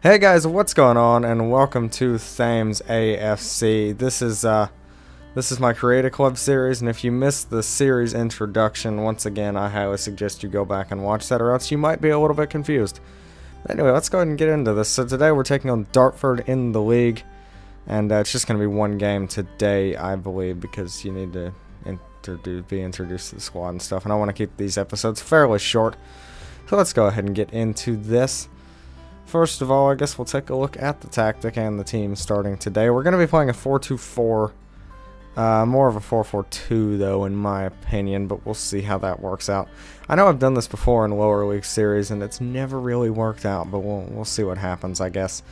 Hey guys, what's going on? And welcome to Thames AFC. This is my Creative Club series, and if you missed the series introduction, once again, I highly suggest you go back and watch that, or else you might be a little bit confused. But anyway, let's go ahead and get into this. So today we're taking on Dartford in the league, and it's just going to be one game today, I believe, because you need to be introduced to the squad and stuff, and I want to keep these episodes fairly short. So let's go ahead and get into this. First of all, I guess we'll take a look at the tactic and the team starting today. We're going to be playing a 4-2-4, more of a 4-4-2 though, in my opinion, but we'll see how that works out. I know I've done this before in lower league series, and it's never really worked out, but we'll see what happens, I guess.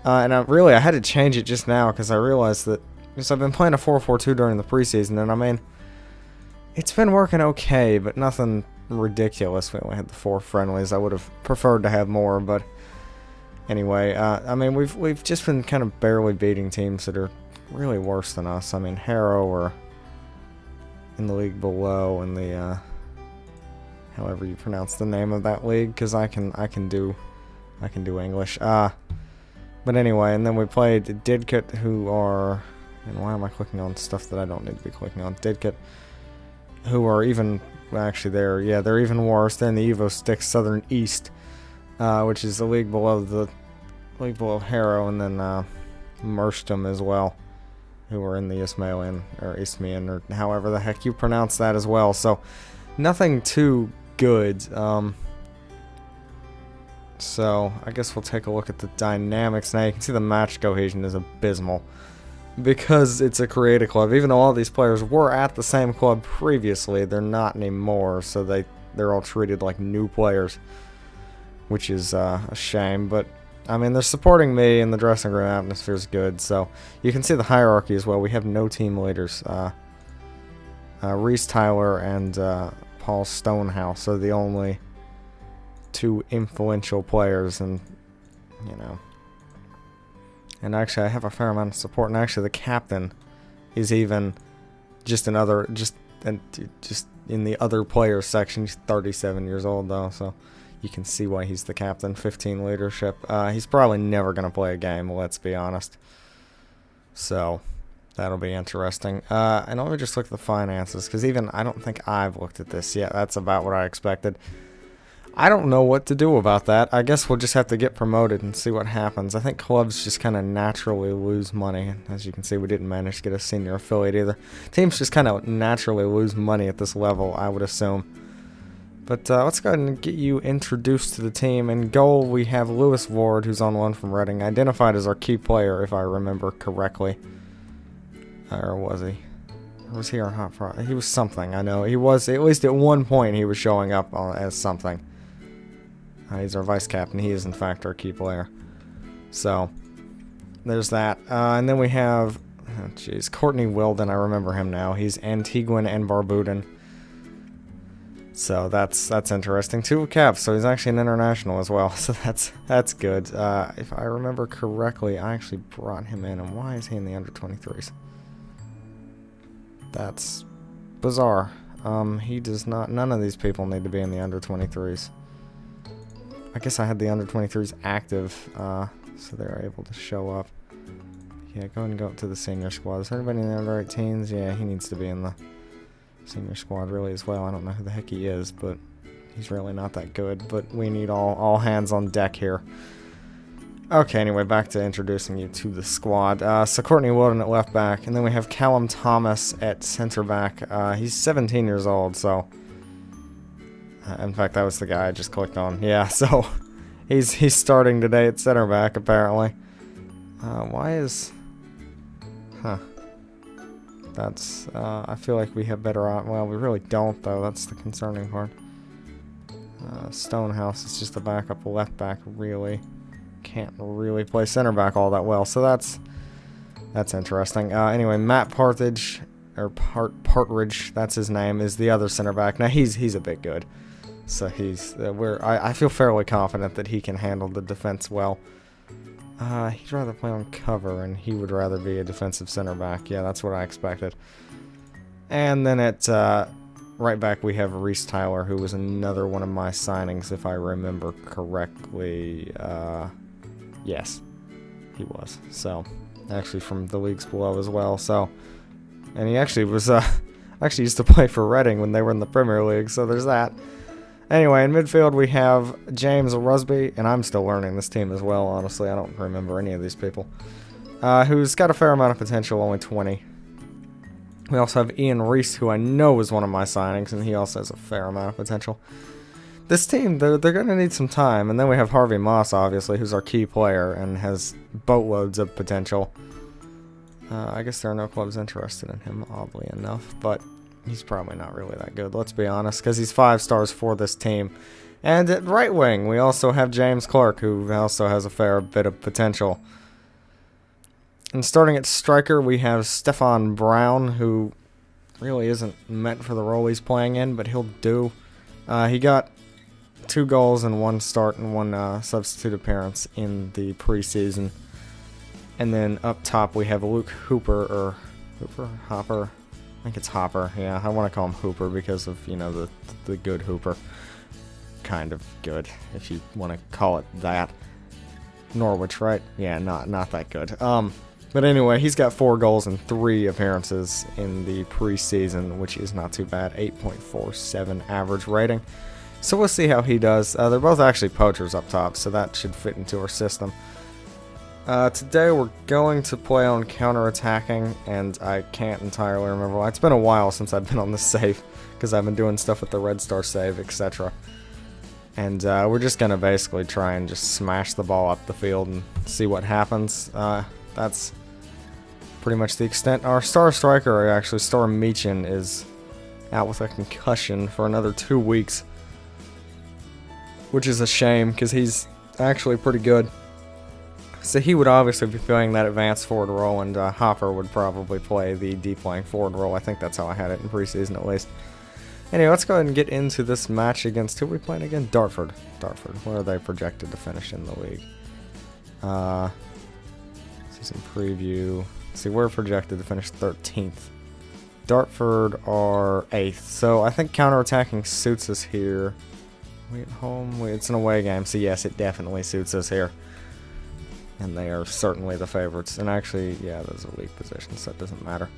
And I had to change it just now because I realized that because I've been playing a 4-4-2 during the preseason, and I mean, it's been working okay, but nothing ridiculous. We only had the 4 friendlies. I would have preferred to have more, but anyway, I mean, we've just been kind of barely beating teams that are really worse than us. I mean, Harrow are in the league below, in the however you pronounce the name of that league, because I can do English. But anyway, and then we played Didcot, who are, and why am I clicking on stuff that I don't need to be clicking on? Didcot, who are even actually they're even worse. They're in the Evo Sticks Southern East, which is the league below Harrow, and then Merstham as well, who are in the Ismailan or Isthmian, or however the heck you pronounce that as well. So nothing too good. So I guess we'll take a look at the dynamics now. You can see the match cohesion is abysmal because it's a creative club. Even though all these players were at the same club previously, they're not anymore. So they're all treated like new players, which is a shame. But I mean, they're supporting me, and the dressing room atmosphere is good. So you can see the hierarchy as well. We have no team leaders. Reese Tyler and Paul Stonehouse are the only 2 influential players, and you know. And actually, I have a fair amount of support. And actually, the captain is even just in the other players section. He's 37 years old though, so you can see why he's the captain. 15 leadership. He's probably never going to play a game, let's be honest. So that'll be interesting. And let me just look at the finances, because even I don't think I've looked at this yet. That's about what I expected. I don't know what to do about that. I guess we'll just have to get promoted and see what happens. I think clubs just kind of naturally lose money. As you can see, we didn't manage to get a senior affiliate either. Teams just kind of naturally lose money at this level, I would assume. But let's go ahead and get you introduced to the team. In goal, we have Lewis Ward, who's on loan from Reading, identified as our key player, if I remember correctly. Or was he? Or was he our hot front? He was something, I know. He was, at least at one point, he was showing up as something. He's our vice captain. He is, in fact, our key player. So, there's that. And then we have, Courtney Wilden. I remember him now. He's Antiguan and Barbudan. So, that's interesting. 2 caps, so he's actually an international as well. So, that's good. If I remember correctly, I actually brought him in. And why is he in the under-23s? That's bizarre. He does not, none of these people need to be in the under-23s. I guess I had the under-23s active, so they're able to show up. Yeah, go ahead and go up to the senior squad. Is everybody in the under-18s? Yeah, he needs to be in the senior squad really as well. I don't know who the heck he is, but he's really not that good. But we need all hands on deck here. Okay, anyway, back to introducing you to the squad. So Courtney Wilden at left back, and then we have Callum Thomas at center back. He's 17 years old, so... in fact, that was the guy I just clicked on. Yeah, so he's starting today at center back, apparently. Why is... Huh. That's... I feel like we have better... Well, we really don't, though. That's the concerning part. Stonehouse is just a backup left back, really. Can't really play center back all that well, so that's interesting. Anyway, Matt Partridge, or Partridge, that's his name, is the other center back. Now, he's a bit good. So he's I feel fairly confident that he can handle the defense well. He'd rather play on cover, and he would rather be a defensive center back. Yeah, that's what I expected. And then at right back we have Reese Tyler, who was another one of my signings, if I remember correctly. Yes, he was. So, actually from the leagues below as well. So, and he actually was, actually used to play for Reading when they were in the Premier League. So there's that. Anyway, in midfield we have James Rusby, and I'm still learning this team as well, honestly. I don't remember any of these people. Who's got a fair amount of potential, only 20. We also have Ian Reese, who I know was one of my signings, and he also has a fair amount of potential. This team, they're going to need some time, and then we have Harvey Moss, obviously, who's our key player and has boatloads of potential. I guess there are no clubs interested in him, oddly enough, but he's probably not really that good, let's be honest, because he's 5 stars for this team. And at right wing, we also have James Clark, who also has a fair bit of potential. And starting at striker, we have Stefan Brown, who really isn't meant for the role he's playing in, but he'll do. He got 2 goals and 1 start and 1 substitute appearance in the preseason. And then up top, we have Luke Hopper. I think it's Hopper, yeah, I want to call him Hooper because of, you know, the good Hooper. Kind of good, if you want to call it that. Norwich, right? Yeah, not that good. But anyway, he's got 4 goals and 3 appearances in the preseason, which is not too bad. 8.47 average rating. So we'll see how he does. They're both actually poachers up top, so that should fit into our system. Today we're going to play on counter-attacking, and I can't entirely remember why. It's been a while since I've been on this save, because I've been doing stuff with the Red Star save, etc. And we're just going to basically try and just smash the ball up the field and see what happens. That's pretty much the extent. Our star striker, actually, Storm Meechan, is out with a concussion for another 2 weeks, which is a shame, because he's actually pretty good. So he would obviously be playing that advanced forward role, and Hopper would probably play the deep lying forward role. I think that's how I had it in preseason, at least. Anyway, let's go ahead and get into this match against, who are we playing again? Dartford. Where are they projected to finish in the league? Season preview. See, we're projected to finish 13th. Dartford are 8th. So I think counterattacking suits us here. We at home? It's an away game, so yes, it definitely suits us here. And they are certainly the favorites. And actually, yeah, those are weak positions, so it doesn't matter.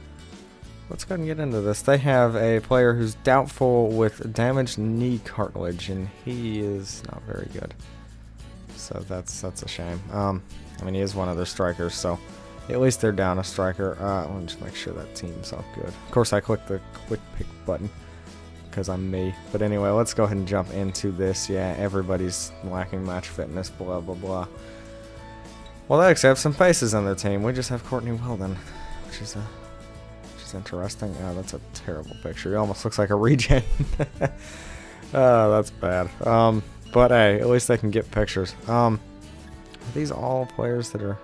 Let's go ahead and get into this. They have a player who's doubtful with damaged knee cartilage, and he is not very good. So that's a shame. I mean, he is one of their strikers, so at least they're down a striker. Let me just make sure that team's all good. Of course, I clicked the quick pick button because I'm me. But anyway, let's go ahead and jump into this. Yeah, everybody's lacking match fitness, blah, blah, blah. Well, they actually have some faces on their team. We just have Courtney Weldon, which is interesting. Oh, that's a terrible picture. He almost looks like a regen. Oh, that's bad. But hey, at least they can get pictures. Are these all players that are...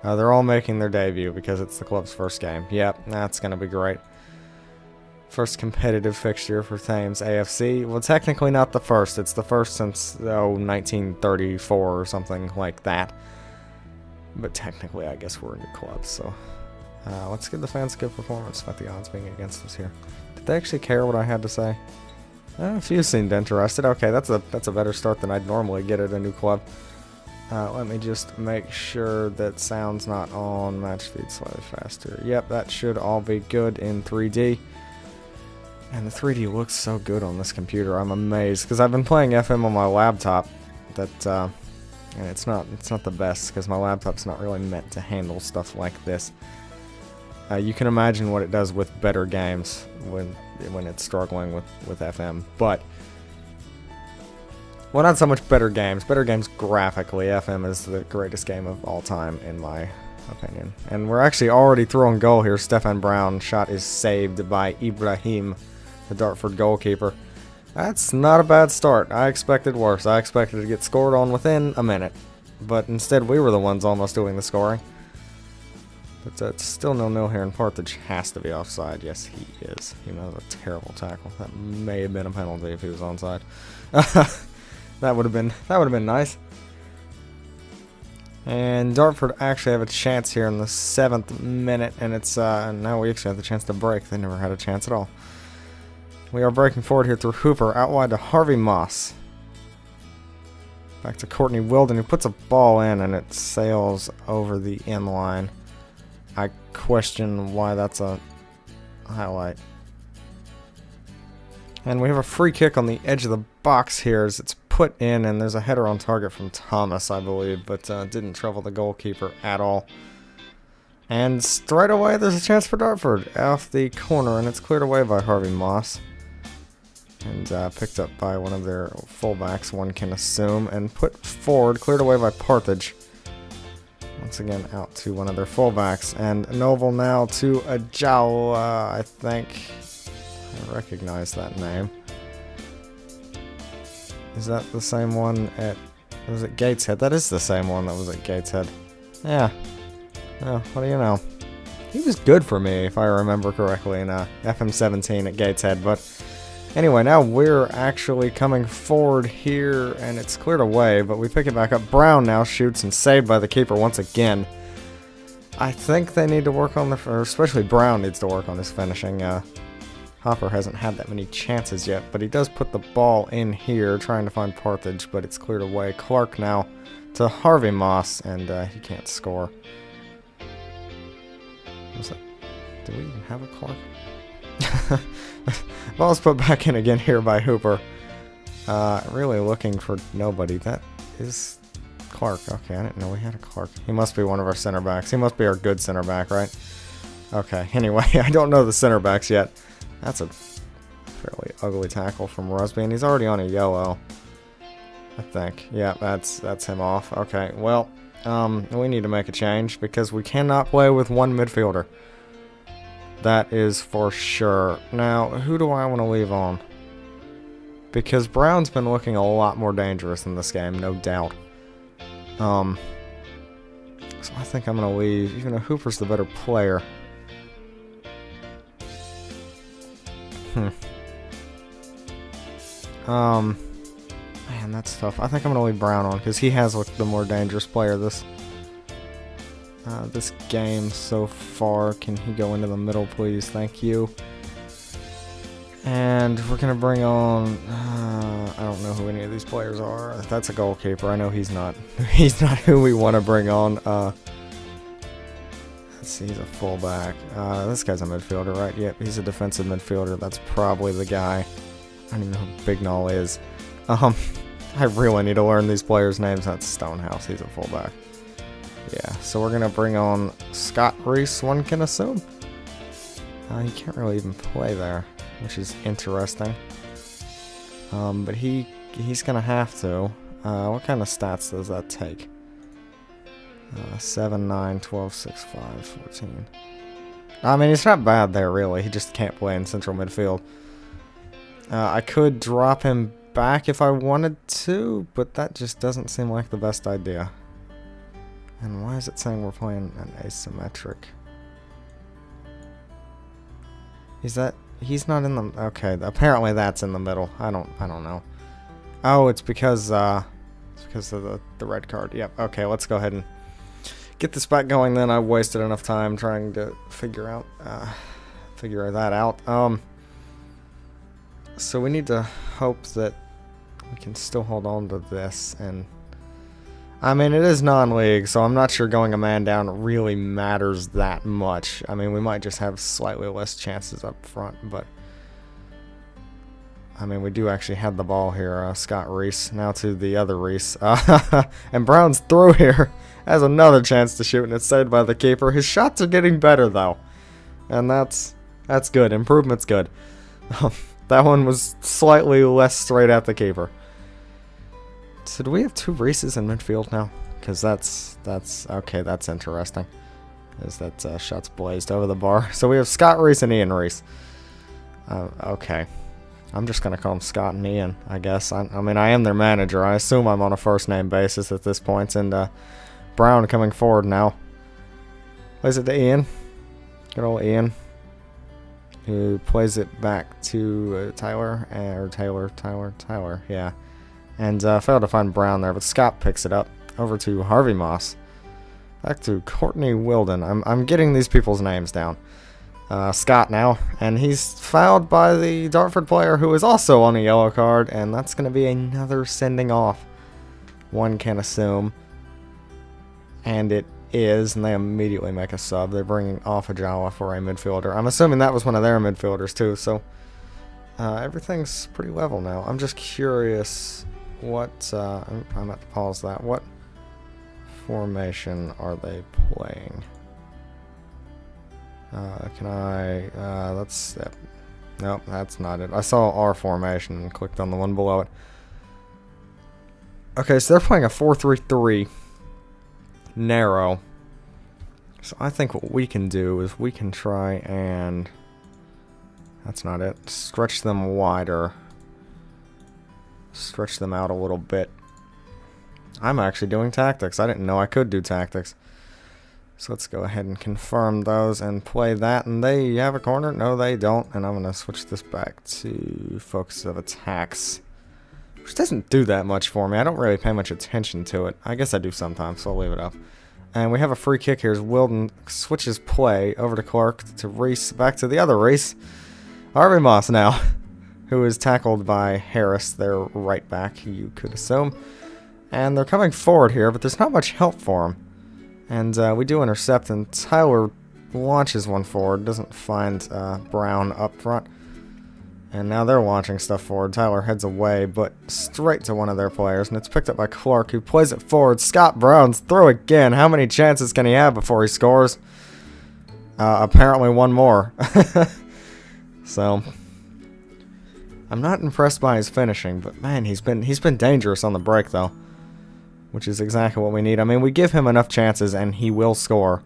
they're all making their debut because it's the club's first game. Yep, that's going to be great. First competitive fixture for Thames AFC. Well, technically not the first. It's the first since, 1934 or something like that. But technically, I guess we're a new club, so... let's give the fans a good performance about the odds being against us here. Did they actually care what I had to say? A few seemed interested. Okay, that's a better start than I'd normally get at a new club. Let me just make sure that sound's not on. Match speed slightly faster. Yep, that should all be good in 3D. And the 3D looks so good on this computer. I'm amazed because I've been playing FM on my laptop. And it's not the best because my laptop's not really meant to handle stuff like this. You can imagine what it does with better games when it's struggling with FM. But, well, not so much better games. Better games graphically. FM is the greatest game of all time, in my opinion. And we're actually already through on goal here. Stefan Brown shot is saved by Ibrahim, the Dartford goalkeeper. That's not a bad start. I expected worse. I expected to get scored on within a minute. But instead, we were the ones almost doing the scoring. But it's still 0-0 here, and Partridge has to be offside. Yes, he is. He knows a terrible tackle. That may have been a penalty if he was onside. That would have been nice. And Dartford actually have a chance here in the 7th minute, and it's now we actually have the chance to break. They never had a chance at all. We are breaking forward here through Hooper, out wide to Harvey Moss. Back to Courtney Wilden, who puts a ball in and it sails over the end line. I question why that's a highlight. And we have a free kick on the edge of the box here as it's put in, and there's a header on target from Thomas, I believe, but didn't trouble the goalkeeper at all. And straight away there's a chance for Dartford off the corner, and it's cleared away by Harvey Moss. And picked up by one of their fullbacks, one can assume, and put forward, cleared away by Parthage. Once again out to one of their fullbacks, and Noble now to Ajawa, I think. I recognize that name. Is that the same one at, was it Gateshead? That is the same one that was at Gateshead. Yeah. Oh, what do you know? He was good for me, if I remember correctly, in FM17 at Gateshead, but anyway, now we're actually coming forward here, and it's cleared away, but we pick it back up. Brown now shoots and saved by the keeper once again. I think they need to work on or especially Brown needs to work on his finishing. Hopper hasn't had that many chances yet, but he does put the ball in here, trying to find Parthage, but it's cleared away. Clark now to Harvey Moss, and he can't score. Was that, did we even have a Clark? Ball's put back in again here by Hooper. Really looking for nobody. That is Clark. Okay, I didn't know we had a Clark. He must be one of our center backs. He must be our good center back, right? Okay, anyway, I don't know the center backs yet. That's a fairly ugly tackle from Rusby, and he's already on a yellow, I think. Yeah, that's him off. Okay, well, we need to make a change because we cannot play with one midfielder. That is for sure. Now, who do I want to leave on? Because Brown's been looking a lot more dangerous in this game, no doubt. So I think I'm going to leave, even though Hooper's the better player. Man, that's tough. I think I'm going to leave Brown on because he has looked the more dangerous player this game so far. Can he go into the middle, please? Thank you. And we're going to bring on, I don't know who any of these players are. That's a goalkeeper. I know he's not. He's not who we want to bring on. Let's see, he's a fullback. This guy's a midfielder, right? Yep, he's a defensive midfielder. That's probably the guy. I don't even know who Bignall is. I really need to learn these players' names. That's Stonehouse. He's a fullback. Yeah, so we're going to bring on Scott Reese, one can assume. He can't really even play there, which is interesting. But he's going to have to. What kind of stats does that take? 7, 9, 12, 6, 5, 14. I mean, it's not bad there, really. He just can't play in central midfield. I could drop him back if I wanted to, but that just doesn't seem like the best idea. And why is it saying we're playing an asymmetric? He's not in the, okay, apparently that's in the middle. I don't know. Oh, it's because of the red card. Yep, okay, let's go ahead and get this back going then. I wasted enough time trying to figure that out. So we need to hope that we can still hold on to this, and I mean, it is non-league, so I'm not sure going a man down really matters that much. I mean, we might just have slightly less chances up front, but I mean, we do actually have the ball here. Scott Reese now to the other Reese, and Brown's through here has another chance to shoot, and it's saved by the keeper. His shots are getting better though, and that's good. Improvement's good. That one was slightly less straight at the keeper. So do we have two Reeses in midfield now? Because that's okay. That's interesting. Is that shots blazed over the bar? So we have Scott Reese and Ian Reese. Okay, I'm just gonna call them Scott and Ian, I guess. I mean, I am their manager. I assume I'm on a first name basis at this point. And Brown coming forward now. Plays it to Ian. Good old Ian. Who plays it back to Tyler, yeah. And failed to find Brown there, but Scott picks it up. Over to Harvey Moss. Back to Courtney Wilden. I'm getting these people's names down. Scott now, and he's fouled by the Dartford player who is also on a yellow card, and that's going to be another sending off. one can assume. And it is, and they immediately make a sub. They're bringing off a Jawa for a midfielder. I'm assuming that was one of their midfielders too, so everything's pretty level now. I'm just curious what, I'm at to pause that. What formation are they playing? Nope, that's not it. I saw our formation and clicked on the one below it. Okay, so they're playing a 4-3-3. Narrow. So I think what we can do is we can try and... That's not it. Stretch them wider. Stretch them out a little bit. I'm actually doing tactics. I didn't know I could do tactics. So let's go ahead and confirm those and play that. And they have a corner? No, they don't. And I'm going to switch this back to focus of attacks. Which doesn't do that much for me. I don't really pay much attention to it. I guess I do sometimes, so I'll leave it up. And we have a free kick here as Wilden switches play over to Clark to Reese. Back to the other Reese. Harvey Moss now. Who is tackled by Harris, their right back, you could assume. And they're coming forward here, but there's not much help for him. And we do intercept, and Tyler launches one forward. Doesn't find Brown up front. And now they're launching stuff forward. Tyler heads away, but straight to one of their players. And it's picked up by Clark, who plays it forward. Scott Brown's through again. How many chances can he have before he scores? Apparently one more. So, I'm not impressed by his finishing, but man, he's been dangerous on the break, though. Which is exactly what we need. I mean, we give him enough chances, and he will score.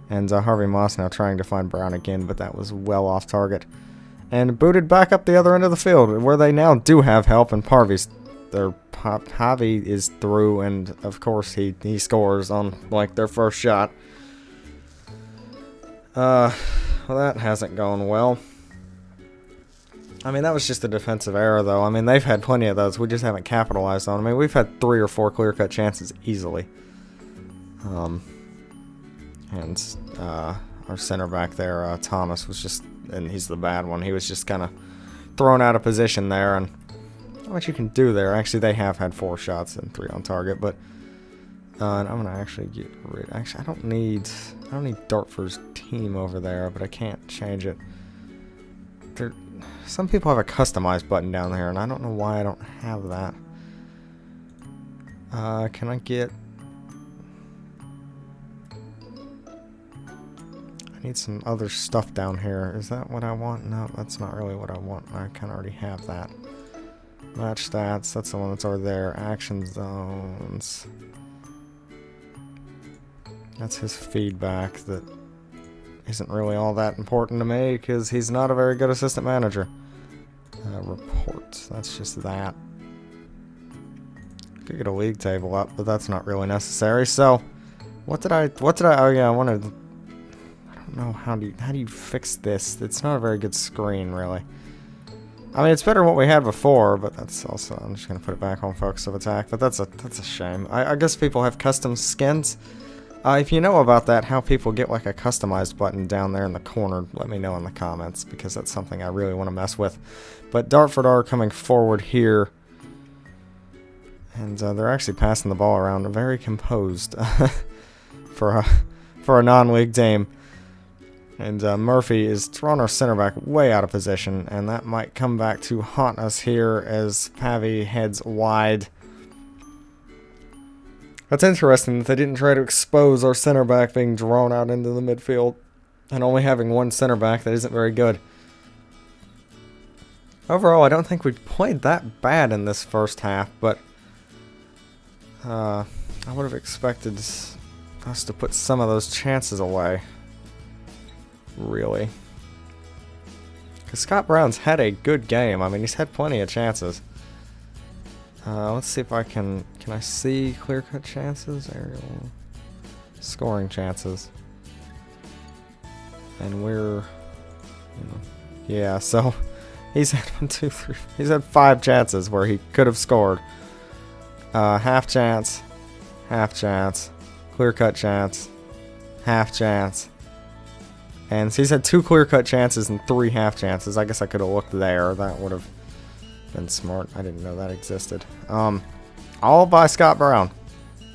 And Harvey Moss now trying to find Brown again, but that was well off target. And booted back up the other end of the field, where they now do have help, and Harvey is through, and of course he scores on, like, their first shot. Well, that hasn't gone well. I mean, that was just a defensive error, though. I mean, they've had plenty of those. We just haven't capitalized on them. I mean, we've had 3 or 4 clear-cut chances easily. Our center back there, Thomas, was just... And he's the bad one. He was just kind of thrown out of position there, and not much you can do there. Actually, they have had 4 shots and 3 on target, but and I'm gonna actually get rid. Actually, I don't need Dartford's team over there, but I can't change it. Some people have a customized button down there, and I don't know why I don't have that. Can I get? I need some other stuff down here. Is that what I want? No, that's not really what I want. I kind of already have that. Match stats. That's the one that's over there. Action zones. That's his feedback that isn't really all that important to me because he's not a very good assistant manager. Reports. That's just that. Could get a league table up, but that's not really necessary. So, what did I? Oh yeah, I wanted. I don't know how do you fix this? It's not a very good screen, really. I mean, it's better than what we had before, but that's also. I'm just gonna put it back on focus of attack. But that's a shame. I guess people have custom skins. If you know about that, how people get like a customized button down there in the corner, let me know in the comments, because that's something I really want to mess with. But Dartford are coming forward here, and they're actually passing the ball around very composed for a non-league team. And Murphy is throwing our center back way out of position, and that might come back to haunt us here as Pavy heads wide. That's interesting that they didn't try to expose our center back being drawn out into the midfield and only having one center back that isn't very good. Overall, I don't think we played that bad in this first half, but I would have expected us to put some of those chances away. Really. Because Scott Brown's had a good game. I mean, he's had plenty of chances. Let's see if I can I see clear-cut chances? Aerial scoring chances. And we're, yeah, so he's had 1, 2, 3, he's had 5 chances where he could have scored. Half chance, clear-cut chance, half chance. And so he's had 2 clear-cut chances and 3 half chances. I guess I could have looked there. That would have been smart. I didn't know that existed. All by Scott Brown.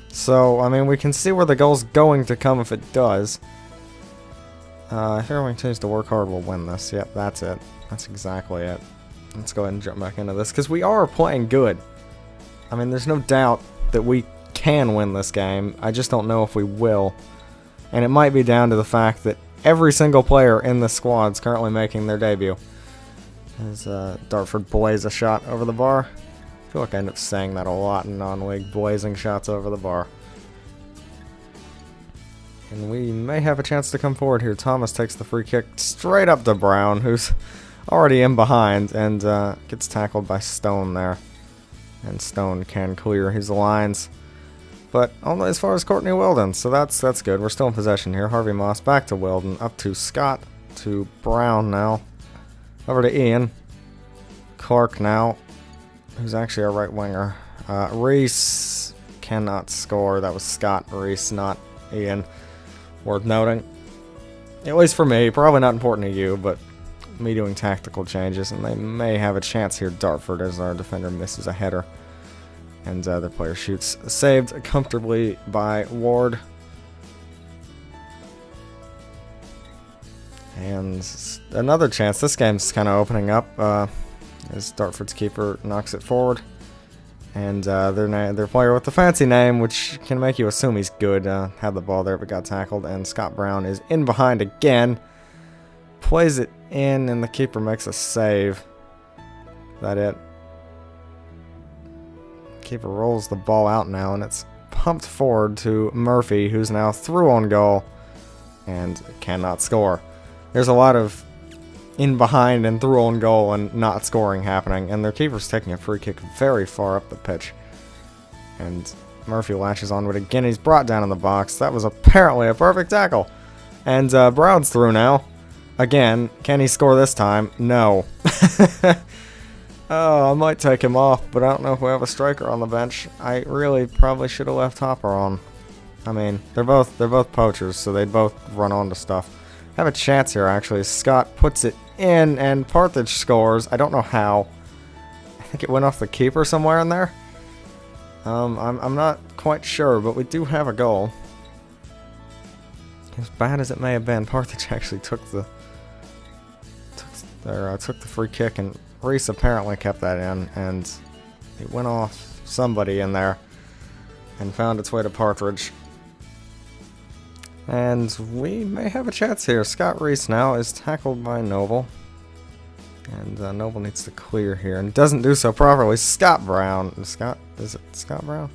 So, I mean, we can see where the goal's going to come if it does. Here we change to work hard, we'll win this. Yep, that's it. That's exactly it. Let's go ahead and jump back into this, because we are playing good. I mean, there's no doubt that we can win this game. I just don't know if we will. And it might be down to the fact that every single player in the squad is currently making their debut. As Dartford blaze a shot over the bar. I feel like I end up saying that a lot in non-league, blazing shots over the bar. And we may have a chance to come forward here. Thomas takes the free kick straight up to Brown, who's already in behind, and gets tackled by Stone there. And Stone can clear his lines. But only as far as Courtney Weldon, so that's good. We're still in possession here. Harvey Moss back to Weldon, up to Scott, to Brown now. Over to Ian. Clark now, who's actually our right winger. Reese cannot score. That was Scott Reese, not Ian. Worth noting. At least for me. Probably not important to you, but me doing tactical changes. And they may have a chance here, Dartford, as our defender misses a header. And the player shoots. Saved comfortably by Ward. And another chance. This game's kind of opening up. As Dartford's keeper knocks it forward. And their player with the fancy name, which can make you assume he's good, had the ball there but got tackled. And Scott Brown is in behind again. Plays it in and the keeper makes a save. Is that it? Keeper rolls the ball out now and it's pumped forward to Murphy, who's now through on goal and cannot score. There's a lot of in behind and through on goal and not scoring happening, and their keeper's taking a free kick very far up the pitch. And Murphy latches onto it again. He's brought down in the box. That was apparently a perfect tackle. And Brown's through now. Again, can he score this time? No. Oh, I might take him off, but I don't know if we have a striker on the bench. I really probably should have left Hopper on. I mean, they're both poachers, so they'd both run onto stuff. Have a chance here, actually. Scott puts it in, and Parthage scores. I don't know how. I think it went off the keeper somewhere in there. I'm not quite sure, but we do have a goal. As bad as it may have been, Parthage actually took the free kick, and Reese apparently kept that in, and it went off somebody in there and found its way to Partridge. And we may have a chance here. Scott Reese now is tackled by Noble. And Noble needs to clear here and doesn't do so properly. Scott Brown. Is it Scott Brown?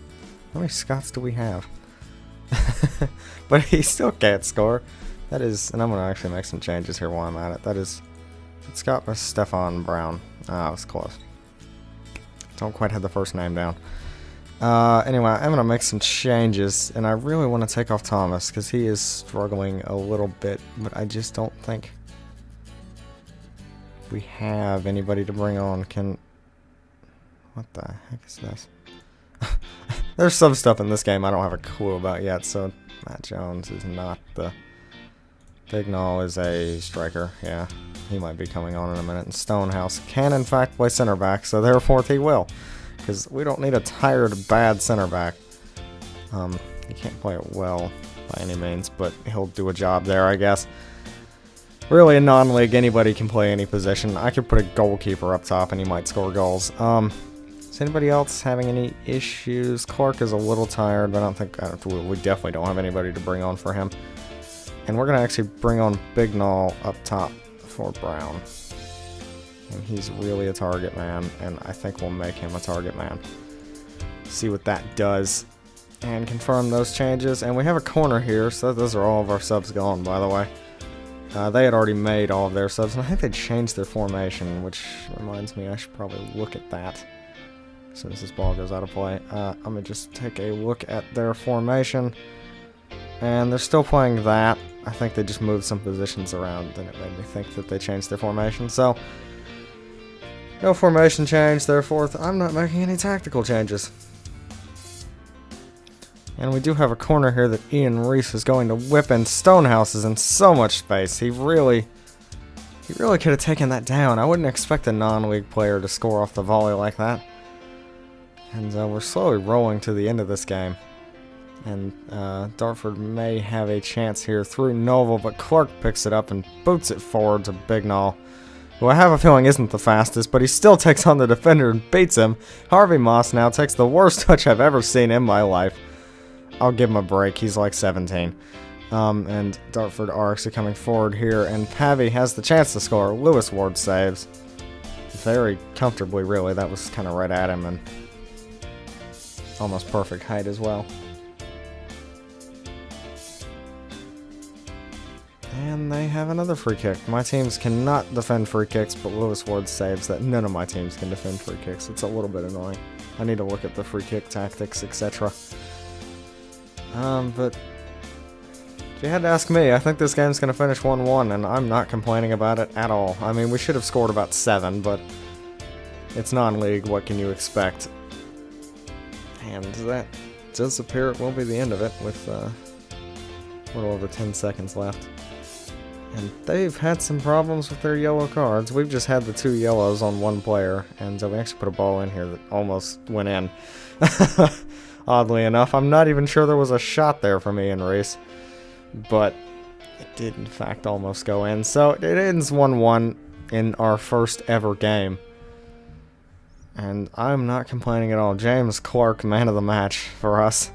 How many Scotts do we have? But he still can't score. That is, and I'm going to actually make some changes here while I'm at it. That is Scott or Stefan Brown. Ah, it was close. Don't quite have the first name down. Anyway, I'm going to make some changes, and I really want to take off Thomas, because he is struggling a little bit, but I just don't think we have anybody to bring on. What the heck is this? There's some stuff in this game I don't have a clue about yet, so Matt Jones is not the... Bignall is a striker, yeah. He might be coming on in a minute. And Stonehouse can, in fact, play center back, so therefore he will. Because we don't need a tired, bad center back. He can't play it well by any means, but he'll do a job there, I guess. Really, in non-league, anybody can play any position. I could put a goalkeeper up top and he might score goals. Is anybody else having any issues? Clark is a little tired, but we definitely don't have anybody to bring on for him. And we're going to actually bring on Bignall up top for Brown. And he's really a target man, and I think we'll make him a target man. See what that does. And confirm those changes. And we have a corner here, so those are all of our subs gone, by the way. They had already made all of their subs, and I think they changed their formation, which reminds me I should probably look at that as soon as this ball goes out of play. I'm going to just take a look at their formation. And they're still playing that. I think they just moved some positions around, and it made me think that they changed their formation. So, no formation change, therefore I'm not making any tactical changes. And we do have a corner here that Ian Reese is going to whip, and Stonehouse is in so much space. He really could have taken that down. I wouldn't expect a non-league player to score off the volley like that. And we're slowly rolling to the end of this game. And Dartford may have a chance here through Noble, but Clark picks it up and boots it forward to Bignall, who I have a feeling isn't the fastest, but he still takes on the defender and beats him. Harvey Moss now takes the worst touch I've ever seen in my life. I'll give him a break. He's like 17. And Dartford are actually coming forward here, and Pavey has the chance to score. Lewis Ward saves. Very comfortably, really. That was kind of right at him, and almost perfect height as well. And they have another free kick. My teams cannot defend free kicks, but Lewis Ward saves that. None of my teams can defend free kicks. It's a little bit annoying. I need to look at the free kick tactics, etc. But if you had to ask me, I think this game's going to finish 1-1, and I'm not complaining about it at all. I mean, we should have scored about 7, but it's non-league. What can you expect? And that does appear it will be the end of it with a little over 10 seconds left. And they've had some problems with their yellow cards. We've just had the 2 yellows on one player, and we actually put a ball in here that almost went in. Oddly enough, I'm not even sure there was a shot there from Ian Reese, but it did in fact almost go in. So it ends 1-1 in our first ever game. And I'm not complaining at all. James Clark, man of the match for us.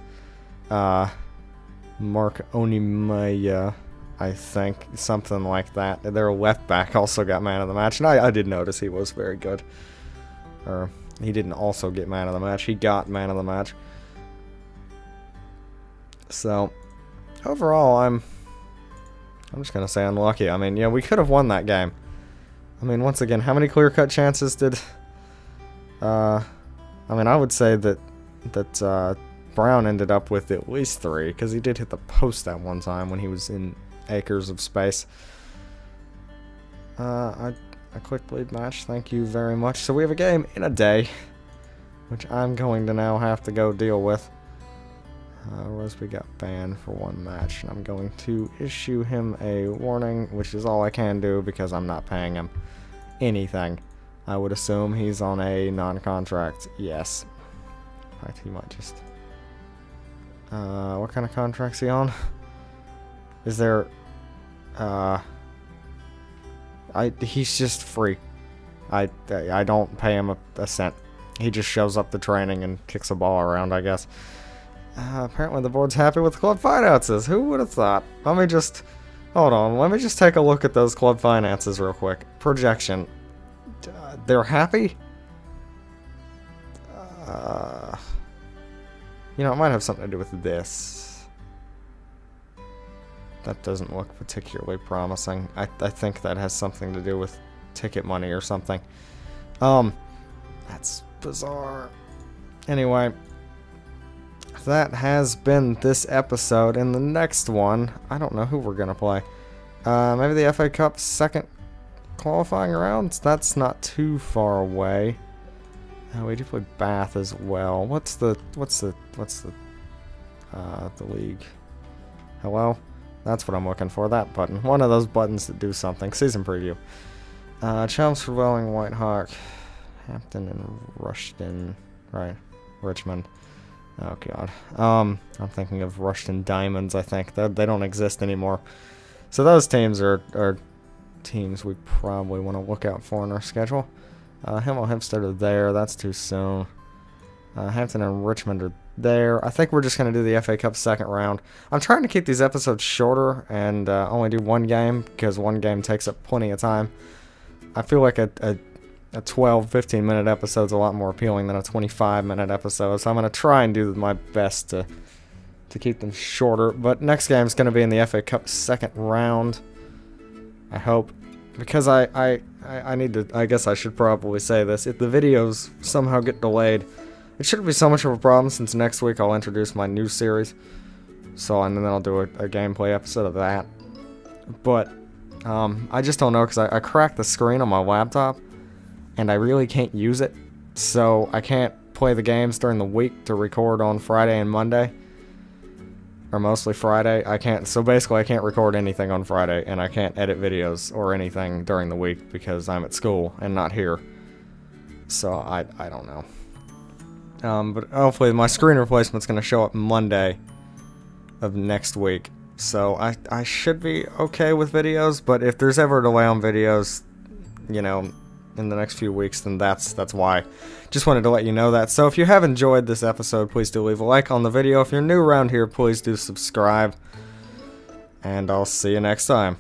Mark Onimaya, I think, something like that. Their left back also got man of the match, and I did notice he was very good. Or he didn't also get man of the match, he got man of the match. So overall, I'm just gonna say unlucky. I mean, yeah, we could have won that game. I mean, once again, how many clear-cut chances did? I mean, I would say that Brown ended up with at least 3, because he did hit the post that one time when he was in acres of space. A quick bleed match, thank you very much. So we have a game in a day, which I'm going to now have to go deal with. Roseby got banned for 1 match, and I'm going to issue him a warning, which is all I can do because I'm not paying him anything. I would assume he's on a non-contract. Yes. In fact, he might just... what kind of contract's he on? Is there... he's just free. I don't pay him a cent. He just shows up to training and kicks a ball around, I guess. Apparently the board's happy with the club finances. Who would have thought? Let me just... Hold on. Let me just take a look at those club finances real quick. Projection. They're happy? You know, it might have something to do with this. That doesn't look particularly promising. I think that has something to do with ticket money or something. That's bizarre. Anyway, that has been this episode. In the next one, I don't know who we're going to play. Maybe the FA Cup second qualifying round? That's not too far away. We do play Bath as well. What's the league? Hello? That's what I'm looking for, that button. One of those buttons that do something. Season preview. Chelmsford, Welling, Whitehawk, Hampton, and Rushden. Right. Richmond. Oh, God. I'm thinking of Rushden Diamonds, I think. They don't exist anymore. So those teams are teams we probably want to look out for in our schedule. Hemel Hempstead are there. That's too soon. Hampton and Richmond are there. I think we're just going to do the FA Cup second round. I'm trying to keep these episodes shorter and only do 1 game, because 1 game takes up plenty of time. I feel like a 12, 15-minute episode is a lot more appealing than a 25-minute episode, so I'm going to try and do my best to keep them shorter. But next game is going to be in the FA Cup second round, I hope, because I need to, I guess I should probably say this, if the videos somehow get delayed, it shouldn't be so much of a problem, since next week I'll introduce my new series, and then I'll do a gameplay episode of that. But I just don't know, because I cracked the screen on my laptop, and I really can't use it, so I can't play the games during the week to record on Friday and Monday, or mostly Friday. So basically I can't record anything on Friday, and I can't edit videos or anything during the week because I'm at school and not here. So I don't know. But hopefully my screen replacement's going to show up Monday of next week. So I should be okay with videos, but if there's ever a delay on videos, you know, in the next few weeks, then that's why. Just wanted to let you know that. So if you have enjoyed this episode, please do leave a like on the video. If you're new around here, please do subscribe. And I'll see you next time.